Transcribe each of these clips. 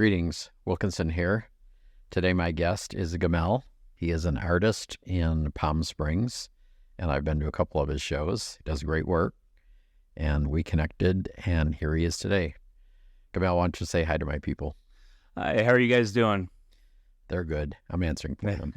Greetings, Wilkinson here. Today my guest is Gamél. He is an artist in Palm Springs, and I've been to a couple of his shows. He does great work, and we connected, and here he is today. Gamél, why don't you say hi to my people? Hi, how are you guys doing? They're good. I'm answering for them.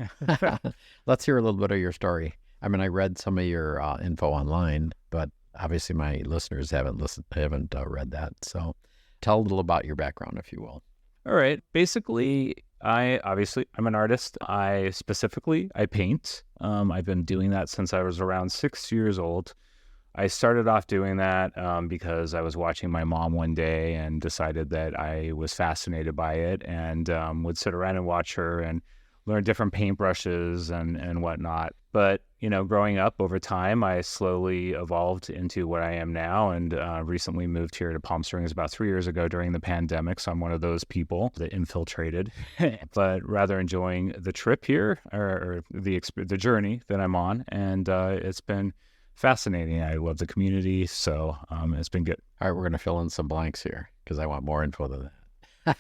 Let's hear a little bit of your story. I mean, I read some of your info online, but obviously my listeners haven't read that. So tell a little about your background, if you will. All right. Basically, I'm an artist. I paint. I've been doing that since I was around 6 years old. I started off doing that because I was watching my mom one day and decided that I was fascinated by it, and would sit around and watch her and learn different paintbrushes and whatnot. But, growing up over time, I slowly evolved into what I am now, and recently moved here to Palm Springs about 3 years ago during the pandemic. So I'm one of those people that infiltrated, but rather enjoying the trip here or the journey that I'm on. And it's been fascinating. I love the community, so it's been good. All right, we're going to fill in some blanks here because I want more info than that.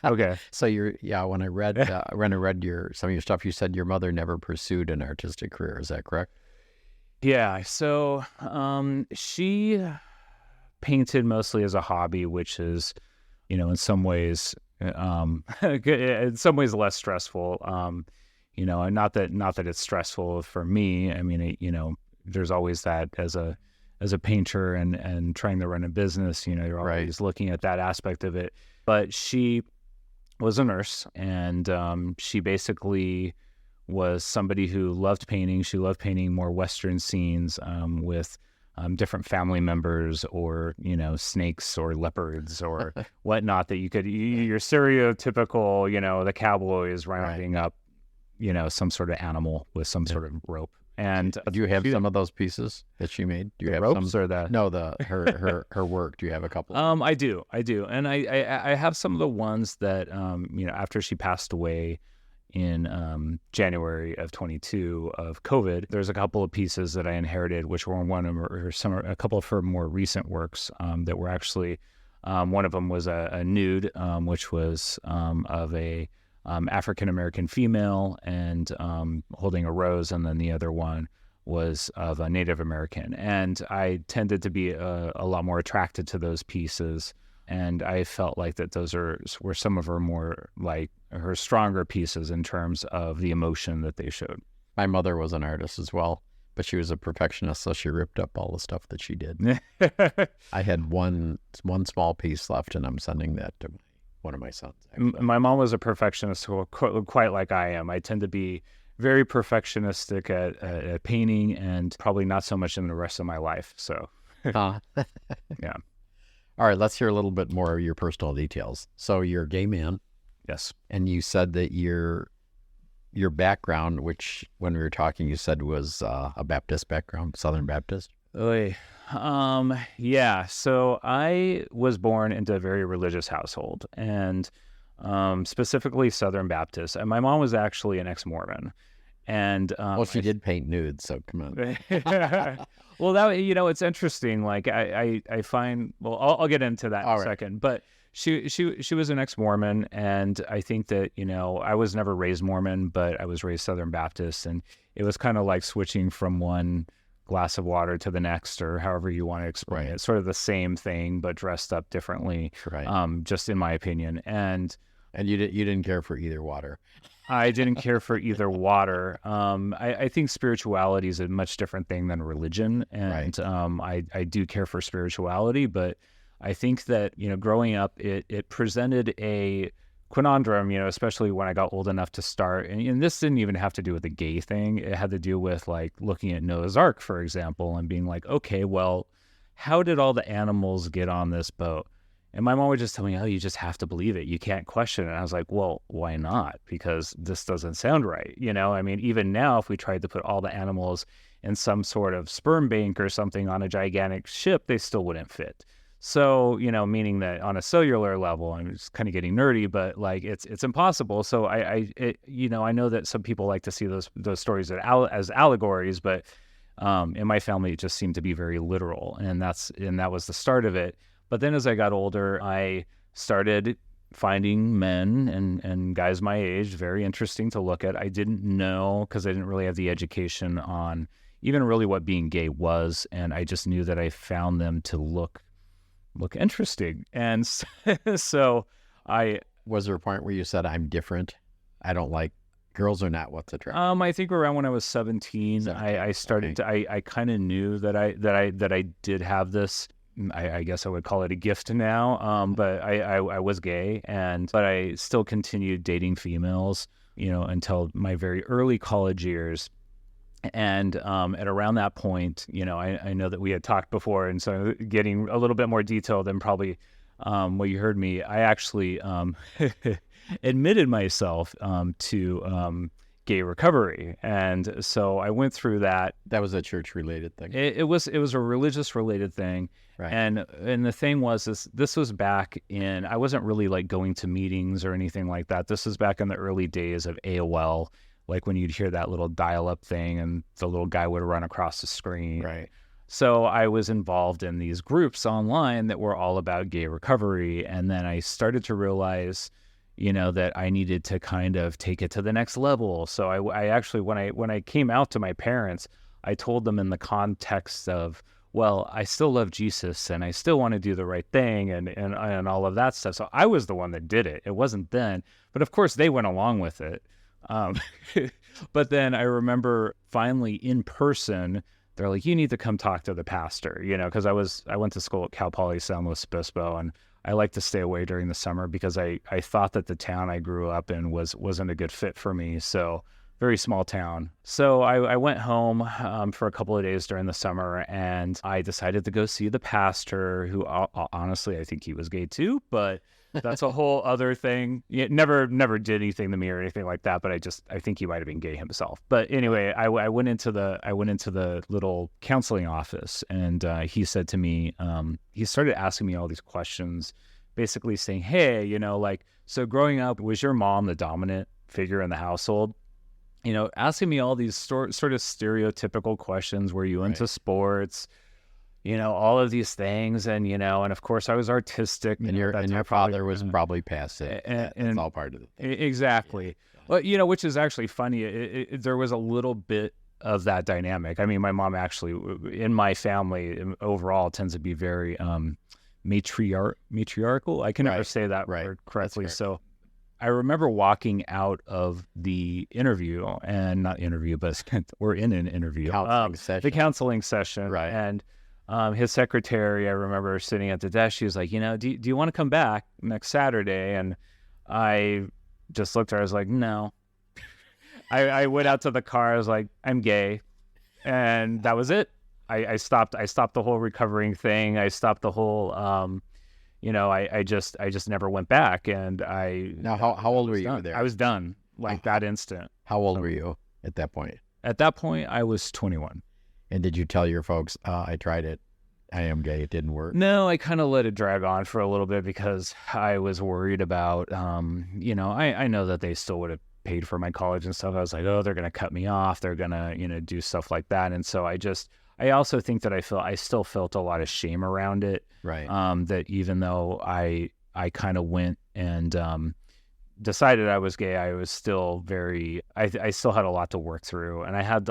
Okay. So when I read some of your stuff, you said your mother never pursued an artistic career. Is that correct? Yeah. So she painted mostly as a hobby, which is, in some ways, in some ways less stressful. And not that it's stressful for me. I mean, there's always that as a painter and trying to run a business. You're always looking at that aspect of it. But she was a nurse, and she basically was somebody who loved painting. She loved painting more Western scenes with different family members, or snakes or leopards or whatnot, that your stereotypical the cowboy is rounding up some sort of animal with some sort of rope. And do you have some of those pieces that she made? Do you have ropes some? Or the No, her work. Do you have a couple? I do, and I have some of the ones that after she passed away in January of 22 of COVID. There's a couple of pieces that I inherited, which were a couple of her more recent works that were actually one of them was a nude, which was of a African-American female and holding a rose, and then the other one was of a Native American. And I tended to be a lot more attracted to those pieces, and I felt like that those were some of her more, like, her stronger pieces in terms of the emotion that they showed. My mother was an artist as well, but she was a perfectionist, so she ripped up all the stuff that she did. I had one small piece left, and I'm sending that to one of my sons. Actually. My mom was a perfectionist, quite like I am. I tend to be very perfectionistic at painting, and probably not so much in the rest of my life. So, yeah. All right, let's hear a little bit more of your personal details. So you're a gay man. Yes. And you said that your background, which when we were talking, you said was a Baptist background, Southern Baptist. Yeah. So I was born into a very religious household, and specifically Southern Baptist. And my mom was actually an ex-Mormon. And she did paint nudes, so come on. Well, that it's interesting. Like I find. Well, I'll get into that in a second. But she was an ex-Mormon, and I think that I was never raised Mormon, but I was raised Southern Baptist, and it was kind of like switching from one glass of water to the next, or however you want to explain it. Sort of the same thing, but dressed up differently. Just in my opinion, and you didn't care for either water. I didn't care for either water. I think spirituality is a much different thing than religion, and I do care for spirituality, but I think that growing up, it presented a conundrum, especially when I got old enough to start, and this didn't even have to do with the gay thing. It had to do with, like, looking at Noah's Ark, for example, and being like, okay, well, how did all the animals get on this boat? And my mom would just tell me, oh, you just have to believe it. You can't question it. And I was like, well, why not? Because this doesn't sound right. I mean, even now, if we tried to put all the animals in some sort of sperm bank or something on a gigantic ship, they still wouldn't fit. So, meaning that on a cellular level, I'm just kind of getting nerdy, but like it's impossible. So I know that some people like to see those stories as allegories, but in my family, it just seemed to be very literal, and that was the start of it. But then as I got older, I started finding men and guys my age very interesting to look at. I didn't know, because I didn't really have the education on even really what being gay was, and I just knew that I found them to look interesting. And so was there a point where you said, I'm different, I don't like girls, or not what's attractive? I think around when I was 17, I started to, I kind of knew that I did have this, I guess I would call it a gift now, but I was gay, but I still continued dating females, until my very early college years. And at around that point, I know that we had talked before, and so getting a little bit more detailed than probably what you heard me, I actually admitted myself to gay recovery. And so I went through that. That was a church-related thing. It was a religious-related thing. Right. And the thing was, this was back in, I wasn't really like going to meetings or anything like that. This was back in the early days of AOL, like when you'd hear that little dial-up thing and the little guy would run across the screen. Right. So I was involved in these groups online that were all about gay recovery. And then I started to realize, that I needed to kind of take it to the next level. So I actually, when I came out to my parents, I told them in the context of, well, I still love Jesus and I still want to do the right thing and all of that stuff. So I was the one that did it. It wasn't then. But of course, they went along with it. But then I remember finally in person, they're like, you need to come talk to the pastor, because I went to school at Cal Poly San Luis Obispo, and I like to stay away during the summer because I thought that the town I grew up in wasn't a good fit for me. So very small town. So I went home for a couple of days during the summer, and I decided to go see the pastor, who honestly, I think he was gay too, but that's a whole other thing. Never did anything to me or anything like that, but I think he might have been gay himself. But anyway, I went into the little counseling office, and he said to me, he started asking me all these questions, basically saying, hey, so growing up, was your mom the dominant figure in the household? Asking me all these sort of stereotypical questions. Were you into sports? All of these things. And, and of course I was artistic. And your father was probably past it. And it's all part of it. Exactly. Yeah. Well, which is actually funny. There was a little bit of that dynamic. I mean, my mom actually, in my family overall, tends to be very matriarchal. I can never say that word correctly. So I remember walking out of the interview, and not interview, but we're in an interview. The counseling session. Right. And his secretary, I remember sitting at the desk, she was like, do you want to come back next Saturday? And I just looked at her, I was like, no. I went out to the car, I was like, I'm gay. And that was it. I stopped the whole recovering thing. I stopped the whole, I just never went back. And Now, how old were you there? I was done that instant. How old were you at that point? At that point, I was 21. And did you tell your folks, I tried it, I am gay, it didn't work? No, I kind of let it drag on for a little bit because I was worried about, I know that they still would have paid for my college and stuff. I was like, oh, they're going to cut me off. They're going to, do stuff like that. And so I also think that I still felt a lot of shame around it. Right. That even though I kind of went and decided I was gay, I was still I still had a lot to work through, and I had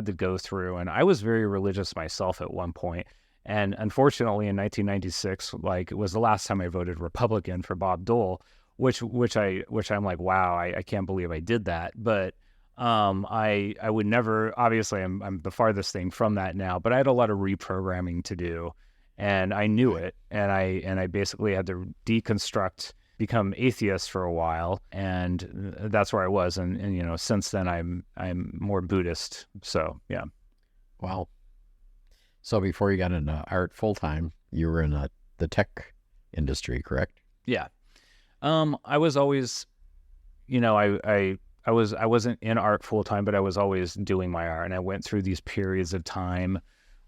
to go through, and I was very religious myself at one point. And unfortunately in 1996, it was the last time I voted Republican for Bob Dole, which I'm like, wow, I can't believe I did that. But I would never, obviously I'm the farthest thing from that now, but I had a lot of reprogramming to do, and I knew it, and I basically had to deconstruct, become atheist for a while, and that's where I was. And since then I'm more Buddhist. So yeah. Wow. So before you got into art full time, you were in the tech industry, correct? Yeah. I was always, I wasn't in art full time, but I was always doing my art, and I went through these periods of time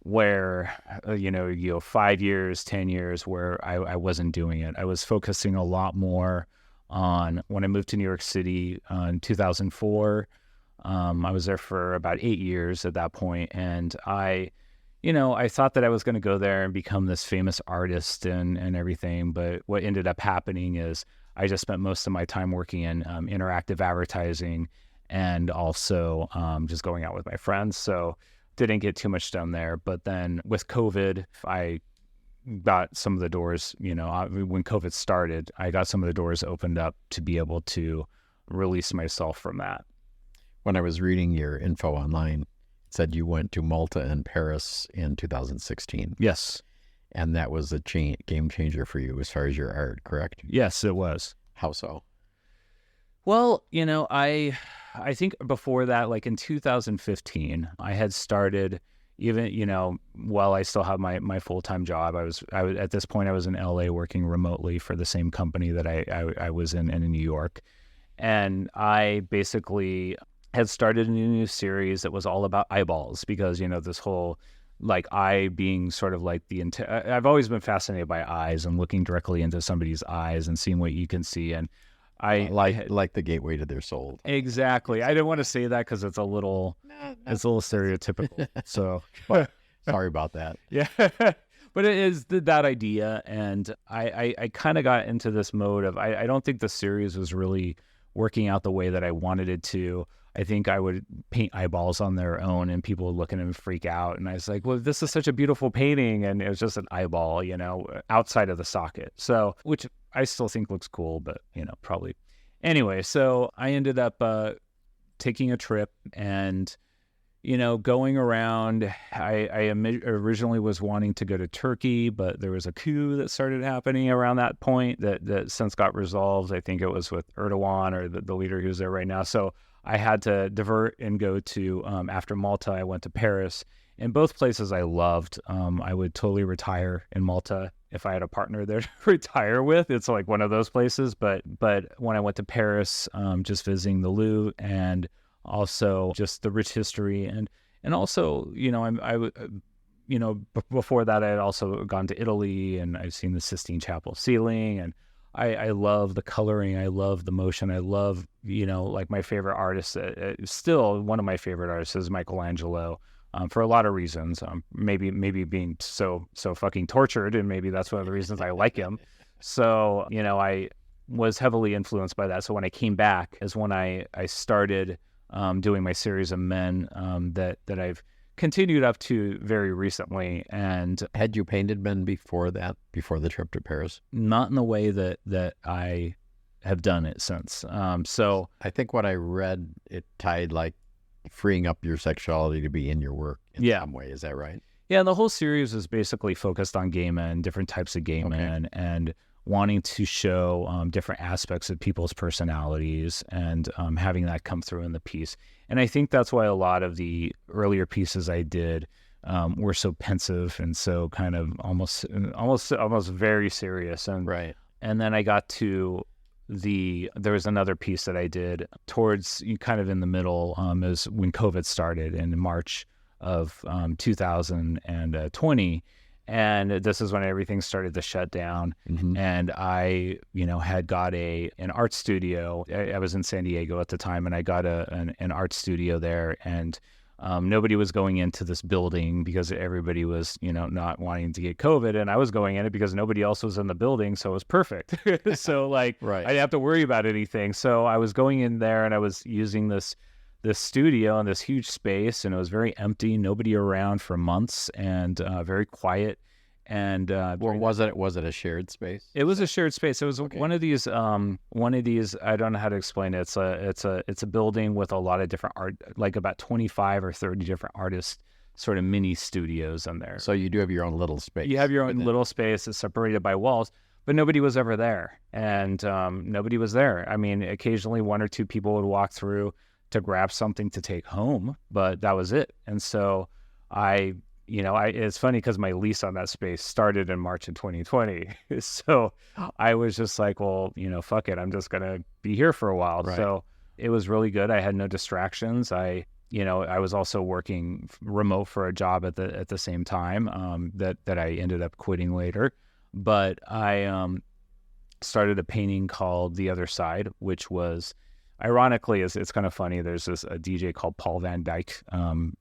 where, 5 years, 10 years where I wasn't doing it. I was focusing a lot more on, when I moved to New York City in 2004, I was there for about 8 years at that point. And I thought that I was going to go there and become this famous artist and everything. But what ended up happening is I just spent most of my time working in interactive advertising and also just going out with my friends. So didn't get too much done there. But then with COVID, I got some of the doors, when COVID started, I got some of the doors opened up to be able to release myself from that. When I was reading your info online, it said you went to Malta and Paris in 2016. Yes. And that was a game changer for you as far as your art, correct? Yes, it was. How so? Well, I think before that, like in 2015, I had started even, while I still have my full-time job, I was at this point, I was in LA working remotely for the same company that I was in New York. And I basically had started a new series that was all about eyeballs because, this whole like eye being sort of like I've always been fascinated by eyes and looking directly into somebody's eyes and seeing what you can see. And I like the gateway to their soul. Exactly. I didn't want to say that because it's a little stereotypical. So sorry about that. Yeah. But it is that idea. And I kind of got into this mode of, I don't think the series was really working out the way that I wanted it to. I think I would paint eyeballs on their own and people would look at them and freak out. And I was like, well, this is such a beautiful painting. And it was just an eyeball, outside of the socket. So, which I still think looks cool, but, probably. Anyway, so I ended up taking a trip and, going around. I originally was wanting to go to Turkey, but there was a coup that started happening around that point that since got resolved. I think it was with Erdogan or the leader who's there right now. So I had to divert and go to, after Malta, I went to Paris. In both places I loved. I would totally retire in Malta if I had a partner there to retire with. It's like one of those places. But when I went to Paris, just visiting the Louvre and also just the rich history. And also, before that, I had also gone to Italy and I've seen the Sistine Chapel ceiling. And I love the coloring. I love the motion. I love, like my favorite artist, still one of my favorite artists is Michelangelo, for a lot of reasons. Maybe being so fucking tortured, and maybe that's one of the reasons I like him. So, I was heavily influenced by that. So when I came back is when I started doing my series of men that I've continued up to very recently. And had you painted men before the trip to Paris? Not in the way that I have done it since. So I think what I read, it tied like freeing up your sexuality to be in your work in some way. Is that right? Yeah, and the whole series is basically focused on gay men, different types of gay men, and wanting to show different aspects of people's personalities and having that come through in the piece. And I think that's why a lot of the earlier pieces I did were so pensive and so kind of almost very serious. And right. And then I got to there was another piece that I did towards kind of in the middle is when COVID started in March of 2020. And this is when everything started to shut down. Mm-hmm. And I, had got an art studio. I was in San Diego at the time, and I got an art studio there. And nobody was going into this building because everybody was, not wanting to get COVID. And I was going in it because nobody else was in the building. So it was perfect. So right. I didn't have to worry about anything. So I was going in there and I was using this studio in this huge space, and it was very empty, nobody around for months, and very quiet. And was it a shared space? It was a shared space. It was one of these. I don't know how to explain it. It's a building with a lot of different art, like about 25 or 30 different artists, sort of mini studios in there. So you do have your own little space. You have your own little space. It's separated by walls. But nobody was ever there, and nobody was there. I mean, occasionally one or two people would walk through to grab something to take home, but that was it. And so it's funny because my lease on that space started in March of 2020. So I was just like, well, fuck it. I'm just going to be here for a while. Right. So it was really good. I had no distractions. I was also working remote for a job at the same time that I ended up quitting later. But I started a painting called The Other Side, which was, ironically, it's kind of funny. There's a DJ called Paul Van Dyke,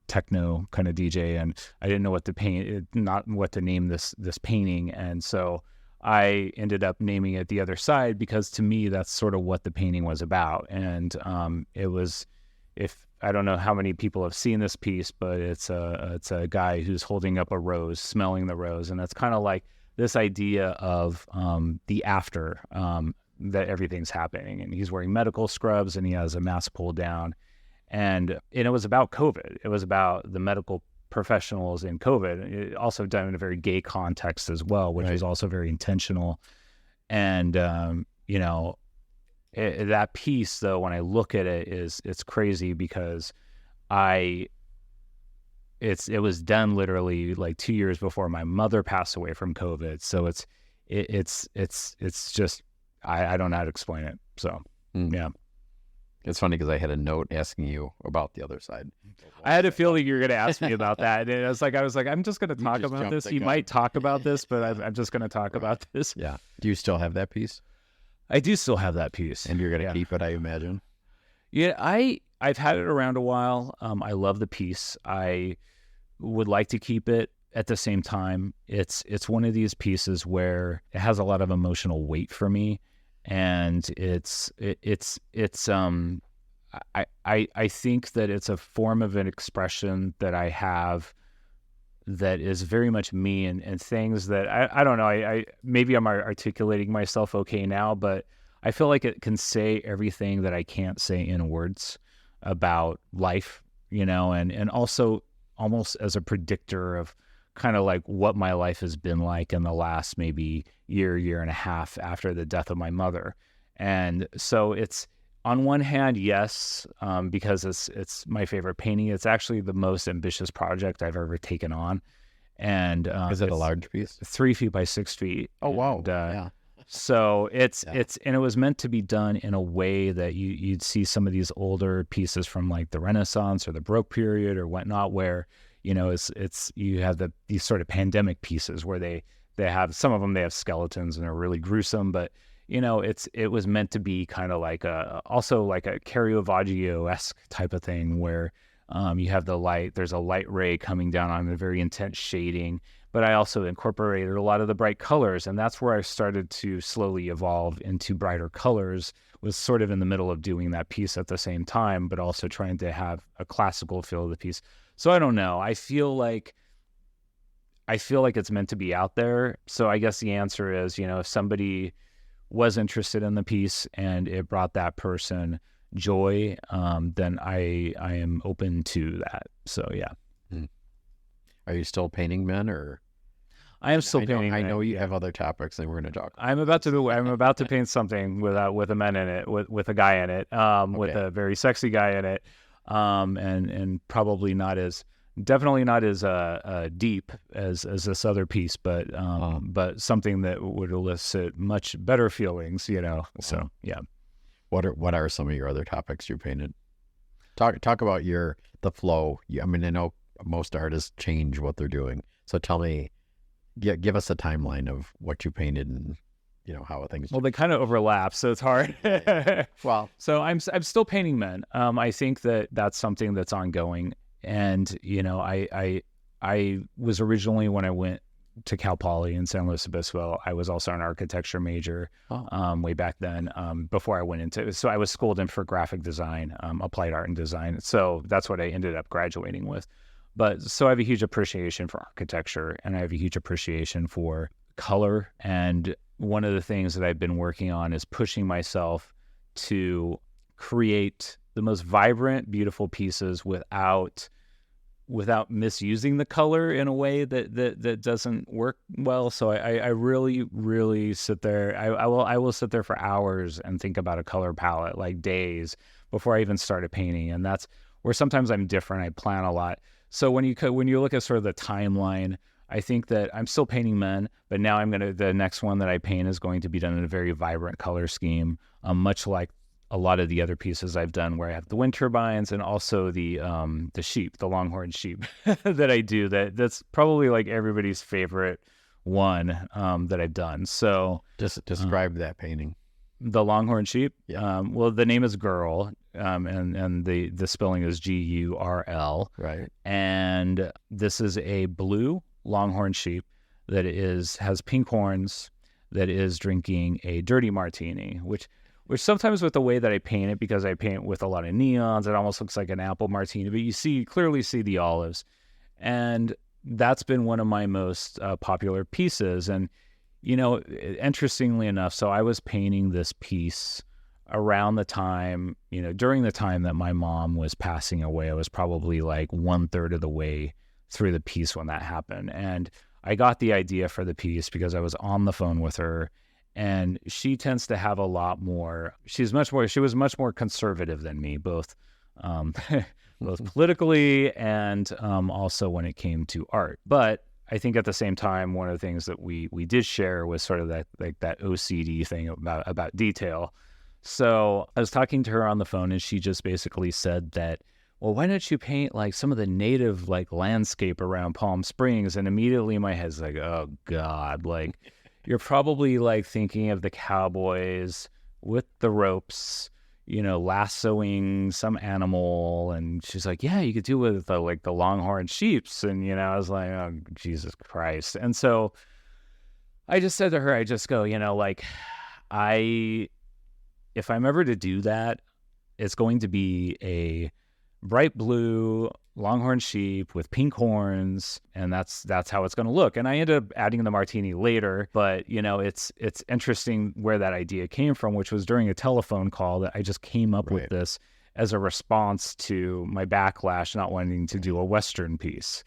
techno kind of DJ, and I didn't know what to name this painting, and so I ended up naming it The Other Side because to me, that's sort of what the painting was about. And it was, if I don't know how many people have seen this piece, but it's a guy who's holding up a rose, smelling the rose. And it's kind of like this idea of the after, that everything's happening. And he's wearing medical scrubs and he has a mask pulled down. And it was about COVID. It was about the medical professionals in COVID. It also done in a very gay context as well, which is also very intentional. And, that piece, though, when I look at it, it's crazy because it was done literally like 2 years before my mother passed away from COVID. So it's just, I don't know how to explain it. So, yeah. It's funny because I had a note asking you about The Other Side. I had a feeling you were going to ask me about that. And I was like, I'm just going to talk about this. You might talk about this, but I'm just going to talk about this. Yeah. Do you still have that piece? I do still have that piece. And you're going to keep it, I imagine? Yeah, I've had it around a while. I love the piece. I would like to keep it. At the same time, it's one of these pieces where it has a lot of emotional weight for me. And I think that it's a form of an expression that I have that is very much me and things that I don't know. I maybe I'm articulating myself okay now, but I feel like it can say everything that I can't say in words about life, and also almost as a predictor of kind of like what my life has been like in the last maybe year and a half after the death of my mother. And so it's, on one hand, yes, because it's my favorite painting. It's actually the most ambitious project I've ever taken on. And is it a large piece? 3 feet by 6 feet. Oh, wow. And, yeah. So and it was meant to be done in a way that you'd see some of these older pieces from like the Renaissance or the Baroque period or whatnot, where it's you have these sort of pandemic pieces where they have, some of them they have skeletons and are really gruesome, but it was meant to be kind of like also like a Caravaggio-esque type of thing where you have there's a light ray coming down on a very intense shading, but I also incorporated a lot of the bright colors, and that's where I started to slowly evolve into brighter colors. Was sort of in the middle of doing that piece at the same time, but also trying to have a classical feel of the piece. So I don't know. I feel like it's meant to be out there. So I guess the answer is, if somebody was interested in the piece and it brought that person joy, then I am open to that. So yeah. Are you still painting men, or? I am still painting. I know you have other topics that we're going to talk about. I'm about to paint something with a man in it, with a guy in it, with a very sexy guy in it, and probably definitely not as deep as this other piece, but something that would elicit much better feelings, So yeah. What are some of your other topics you painted? Talk about the flow. I mean, I know most artists change what they're doing, so tell me. Give us a timeline of what you painted and how things. Well, they kind of overlap, so it's hard. Well, so I'm still painting men. I think that's something that's ongoing, and I was originally, when I went to Cal Poly in San Luis Obispo, I was also an architecture major way back then. Before I went into, so I was schooled in for graphic design, applied art and design. So that's what I ended up graduating with. But so I have a huge appreciation for architecture, and I have a huge appreciation for color. And one of the things that I've been working on is pushing myself to create the most vibrant, beautiful pieces without misusing the color in a way that doesn't work well. So I really, really sit there. I will sit there for hours and think about a color palette, like days before I even started painting. And that's where sometimes I'm different. I plan a lot. So when you look at sort of the timeline, I think that I'm still painting men, but now the next one that I paint is going to be done in a very vibrant color scheme, much like a lot of the other pieces I've done, where I have the wind turbines and also the sheep, the longhorn sheep that I do. That's probably like everybody's favorite one that I've done. So just describe that painting. The longhorn sheep. Yeah. Well, the name is Girl, and the spelling is Gurl. Right. And this is a blue longhorn sheep that has pink horns, that is drinking a dirty martini, which sometimes with the way that I paint it, because I paint with a lot of neons, it almost looks like an apple martini, but you clearly see the olives. And that's been one of my most popular pieces. And, interestingly enough, so I was painting this piece around the time, during the time that my mom was passing away. I was probably like 1/3 of the way through the piece when that happened. And I got the idea for the piece because I was on the phone with her, and she tends to have a lot more, she was much more conservative than me, both both politically and also when it came to art. But I think at the same time, one of the things that we did share was sort of that OCD thing about detail. So I was talking to her on the phone, and she just basically said that, well, why don't you paint like some of the native like landscape around Palm Springs? And immediately my head's like, oh God, like you're probably like thinking of the cowboys with the ropes, lassoing some animal. And she's like, yeah, you could do it with the longhorn sheeps. And, I was like, oh, Jesus Christ. And so I just said to her, I just go, if I'm ever to do that, it's going to be a bright blue longhorn sheep with pink horns, and that's how it's going to look. And I ended up adding the martini later, but it's interesting where that idea came from, which was during a telephone call that I just came up with this as a response to my backlash not wanting to do a Western piece.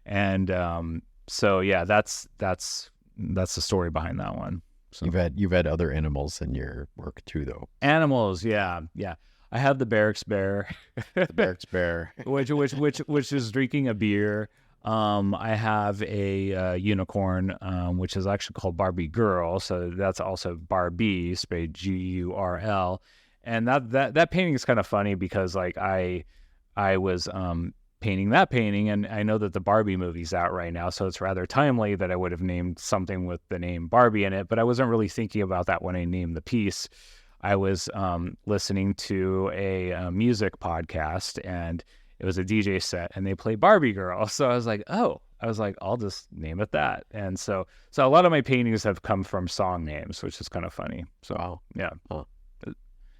And so yeah, that's the story behind that one. So. You've had other animals in your work too, though. Animals, yeah. I have the barracks bear, which is drinking a beer. I have a unicorn, which is actually called Barbie Girl. So that's also Barbie, spelled Gurl. And that painting is kind of funny because like I was painting that painting, and I know that the Barbie movie's out right now, so it's rather timely that I would have named something with the name Barbie in it, but I wasn't really thinking about that when I named the piece. I was listening to a music podcast, and it was a DJ set, and they played Barbie Girl. So I was like, I'll just name it that. And so a lot of my paintings have come from song names, which is kind of funny. So yeah. Huh.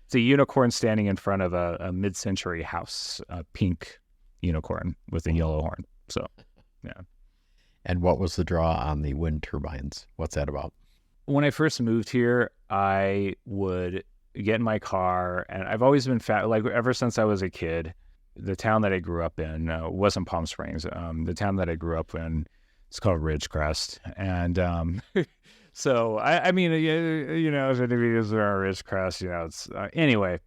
It's a unicorn standing in front of a mid-century house, a pink unicorn with a yellow horn. So yeah. And what was the draw on the wind turbines? What's that about? When I first moved here, I would get in my car, and I've always been like ever since I was a kid. The town that I grew up in wasn't Palm Springs. The town that I grew up in, it's called Ridgecrest. And so I mean, if anybody is around Ridgecrest, it's anyway.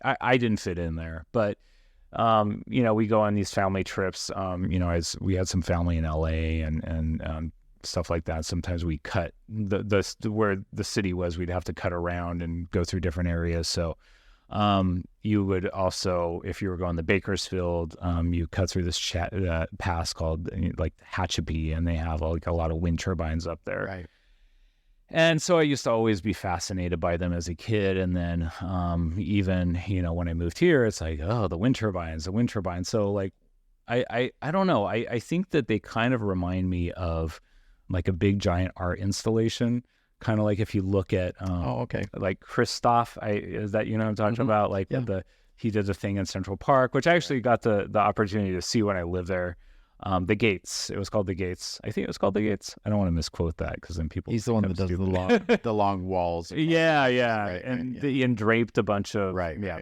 I didn't fit in there, but we go on these family trips. We had some family in LA and stuff like that. Sometimes we cut the where the city was, we'd have to cut around and go through different areas. So you would also, if you were going to Bakersfield, you cut through this pass called like Hatchapee, and they have like a lot of wind turbines up there. Right. And so I used to always be fascinated by them as a kid. And then even, when I moved here, it's like, oh, the wind turbines. So like, I don't know. I think that they kind of remind me of like a big giant art installation. Kind of like if you look at, like Christoph, is that, what I'm talking about? Like he did a thing in Central Park, which I actually got the opportunity to see when I lived there. The Gates. It was called the Gates. I think it was called the Gates. I don't want to misquote that because then people. He's the one that does the long walls. Yeah. Right, and he draped a bunch of. Right. Yeah.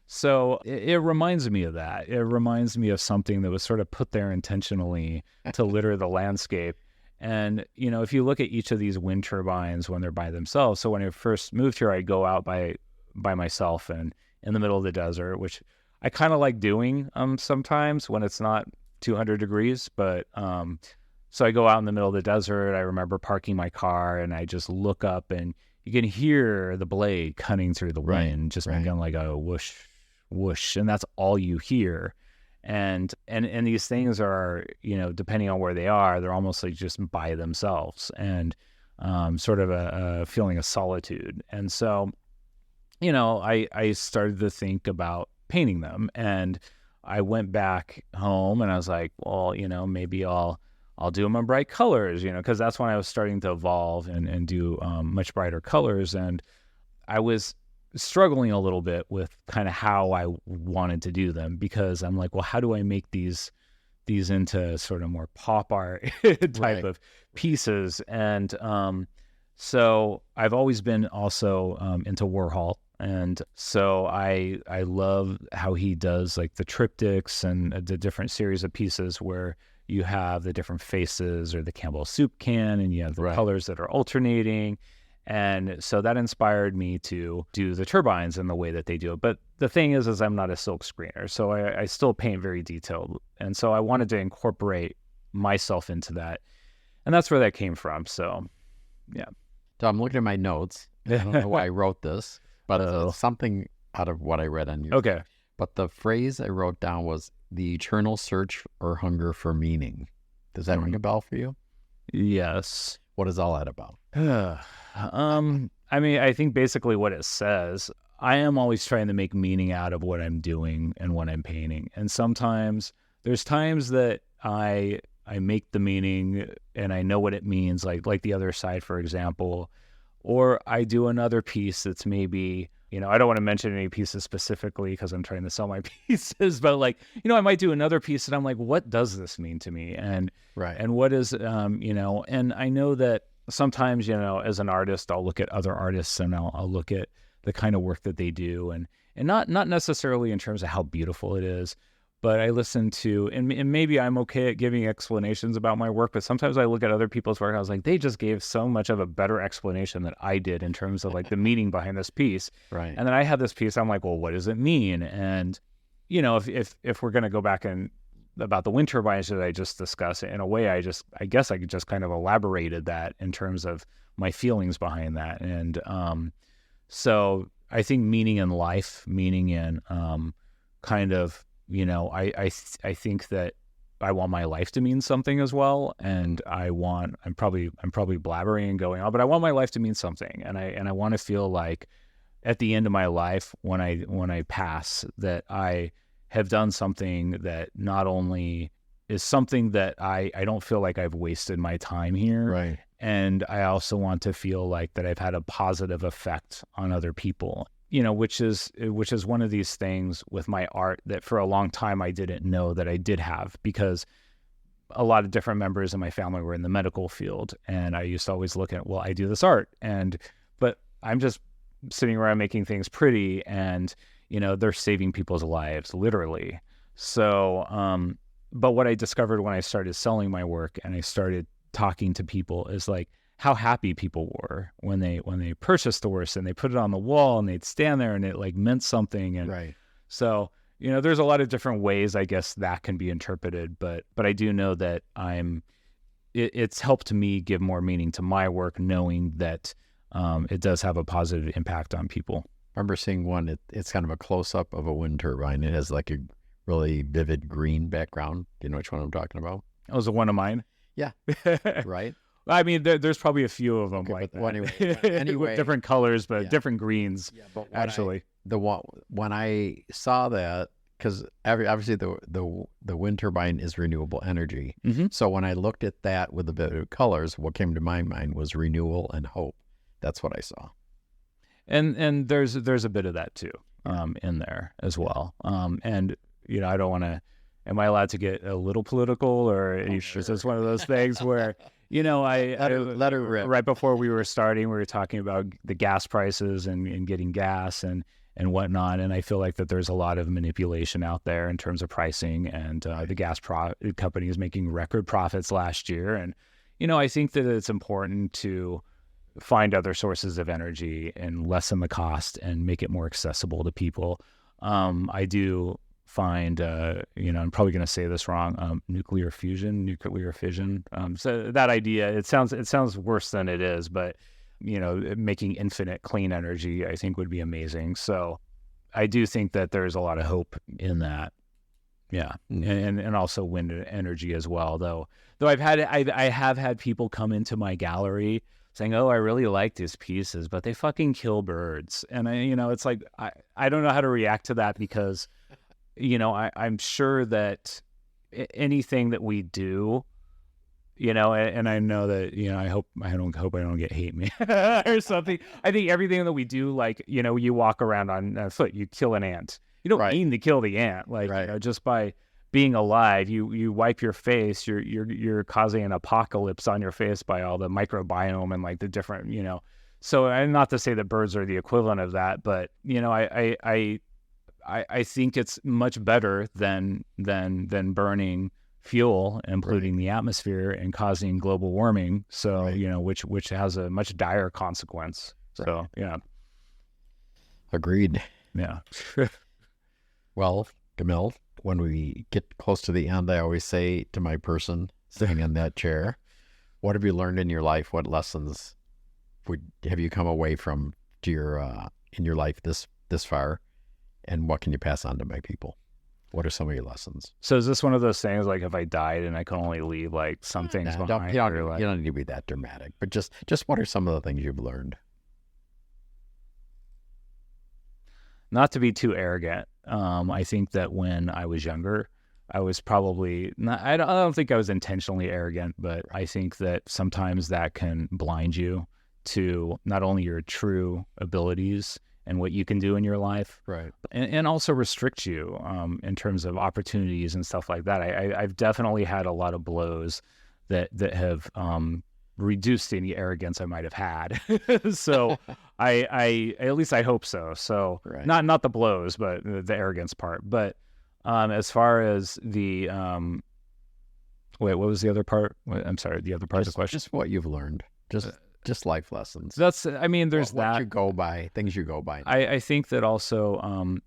So it reminds me of that. It reminds me of something that was sort of put there intentionally to litter the landscape. And, if you look at each of these wind turbines when they're by themselves. So when I first moved here, I go out by myself and in the middle of the desert, which I kind of like doing sometimes when it's not 200 degrees. But so I go out in the middle of the desert. I remember parking my car, and I just look up, and you can hear the blade cutting through the wind, just making like a whoosh, whoosh. And that's all you hear. And these things are, depending on where they are, they're almost like just by themselves, and sort of a feeling of solitude. And so, I started to think about painting them, and I went back home, and I was like, well, maybe I'll I'll do them in bright colors, because that's when I was starting to evolve and do much brighter colors. And I was struggling a little bit with kind of how I wanted to do them, because I'm like, well, how do I make these into sort of more pop art type of pieces? And so I've always been also into Warhol. And so I love how he does like the triptychs and the different series of pieces where you have the different faces or the Campbell soup can, and you have the colors that are alternating. And so that inspired me to do the turbines in the way that they do it. But the thing is I'm not a silk screener, so I still paint very detailed. And so I wanted to incorporate myself into that. And that's where that came from. So, yeah. So I'm looking at my notes. I don't know why I wrote this, but it's something out of what I read on you. Okay. But the phrase I wrote down was the eternal search or hunger for meaning. Does that ring a bell for you? Yes. What is all that about? I mean, I think basically what it says, I am always trying to make meaning out of what I'm doing and what I'm painting. And sometimes there's times that I make the meaning and I know what it means, like the other side, for example, or I do another piece that's maybe, I don't want to mention any pieces specifically because I'm trying to sell my pieces, but like, I might do another piece and I'm like, what does this mean to me? And what is, and I know that sometimes, as an artist, I'll look at other artists and I'll look at the kind of work that they do, and not necessarily in terms of how beautiful it is, but I listen to, and maybe I'm okay at giving explanations about my work, but sometimes I look at other people's work and I was like, they just gave so much of a better explanation than I did in terms of like the meaning behind this piece. Right. And then I have this piece, I'm like, well, what does it mean? And, if we're going to go back and about the wind turbines that I just discussed, in a way, I guess I just kind of elaborated that in terms of my feelings behind that. And so I think meaning in life, meaning in kind of, I think that I want my life to mean something as well. And I'm probably blabbering and going on, but I want my life to mean something. And I want to feel like at the end of my life, when I pass, that I have done something that not only is something that I don't feel like I've wasted my time here. Right. And I also want to feel like that I've had a positive effect on other people, which is one of these things with my art that for a long time I didn't know that I did have, because a lot of different members in my family were in the medical field. And I used to always look at, well, I do this art, but I'm just sitting around making things pretty, and they're saving people's lives, literally. So, but what I discovered when I started selling my work and I started talking to people is like how happy people were when they purchased the work and they put it on the wall and they'd stand there and it like meant something. And so, there's a lot of different ways, I guess, that can be interpreted, but I do know that it's helped me give more meaning to my work, knowing that it does have a positive impact on people. I remember seeing one, it's kind of a close-up of a wind turbine. It has like a really vivid green background. Do you know which one I'm talking about? It was one of mine. Yeah. Right. I mean, there's probably a few of them like that. Well, anyway, with different colors, but different greens. Yeah, but actually, when I saw that, because obviously the wind turbine is renewable energy. Mm-hmm. So when I looked at that with the vivid colors, what came to my mind was renewal and hope. That's what I saw. And there's a bit of that too, in there as well. And I don't want to. Am I allowed to get a little political, or is this one of those things where let her rip. Right before we were starting, we were talking about the gas prices and getting gas and whatnot, and I feel like that there's a lot of manipulation out there in terms of pricing, and the gas company is making record profits last year, and I think that it's important to find other sources of energy and lessen the cost and make it more accessible to people. I do find, I'm probably going to say this wrong, nuclear fission. So that idea, it sounds worse than it is, but, making infinite clean energy, I think would be amazing. So I do think that there's a lot of hope in that. Yeah. And also wind energy as well, though I have had people come into my gallery saying, oh, I really like these pieces, but they fucking kill birds. And it's like, I don't know how to react to that, because, I'm sure that anything that we do and I know that, I hope I don't get hate me or something. I think everything that we do, like, you walk around on foot, you kill an ant. You don't mean to kill the ant, like, just by being alive, you wipe your face, you're causing an apocalypse on your face by all the microbiome and like the different, So, and not to say that birds are the equivalent of that, but I think it's much better than burning fuel and polluting the atmosphere and causing global warming. So, which has a much dire consequence. So, yeah. Agreed. Yeah. Well, Gamél, when we get close to the end, I always say to my person sitting in that chair, what have you learned in your life? What lessons have you come away from to in your life this far? And what can you pass on to my people? What are some of your lessons? So is this one of those things, like, if I died and I could only leave like some things behind? You don't need to be that dramatic, but just what are some of the things you've learned? Not to be too arrogant. I think that when I was younger, I was probably not, I don't think I was intentionally arrogant, but I think that sometimes that can blind you to not only your true abilities and what you can do in your life, and also restrict you in terms of opportunities and stuff like that. I've definitely had a lot of blows that have reduced any arrogance I might have had. So I at least I hope so. So not the blows, but the arrogance part. But as far as the wait, what was the other part? I'm sorry, the other part of the question. Just what you've learned. Just life lessons. There's that. What you go by, things you go by. I think that also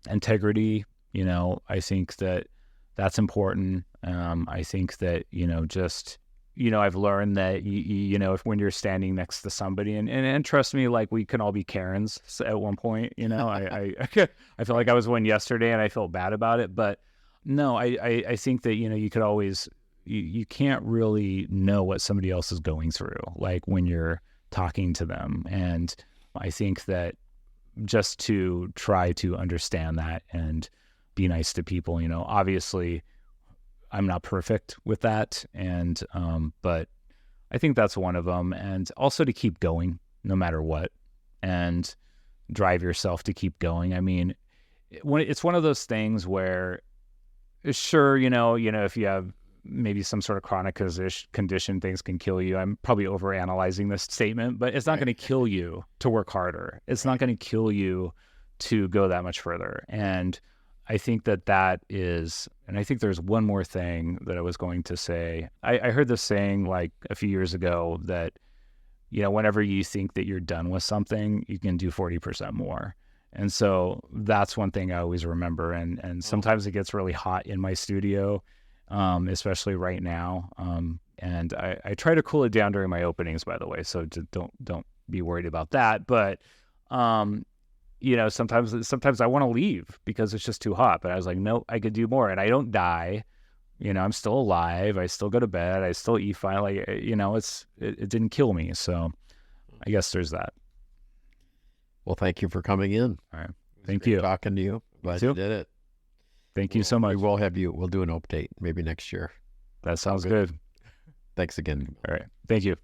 integrity, I think that that's important. I think that, I've learned that, if when you're standing next to somebody, and trust me, like, we can all be Karens at one point, I feel like I was one yesterday and I felt bad about it, but no, I think that, you could always, you can't really know what somebody else is going through, like when you're talking to them. And I think that just to try to understand that and be nice to people, obviously I'm not perfect with that. And, but I think that's one of them. And also to keep going no matter what, and drive yourself to keep going. I mean, it's one of those things where, sure, if you have maybe some sort of chronic condition, things can kill you. I'm probably overanalyzing this statement, but it's not going to kill you to work harder. It's not going to kill you to go that much further. And I think that is, and I think there's one more thing that I was going to say. I heard this saying like a few years ago that, whenever you think that you're done with something, you can do 40% more. And so that's one thing I always remember. And sometimes it gets really hot in my studio, especially right now. And I try to cool it down during my openings, by the way. So don't be worried about that. But, sometimes I want to leave because it's just too hot, but I was like, no, I could do more, and I don't die. I'm still alive. I still go to bed. I still eat fine. Like, it didn't kill me. So I guess there's that. Well, thank you for coming in. All right. Thank you. Talking to you. Glad you did it. Thank you so much. We'll do an update maybe next year. That sounds good. Thanks again. All right. Thank you.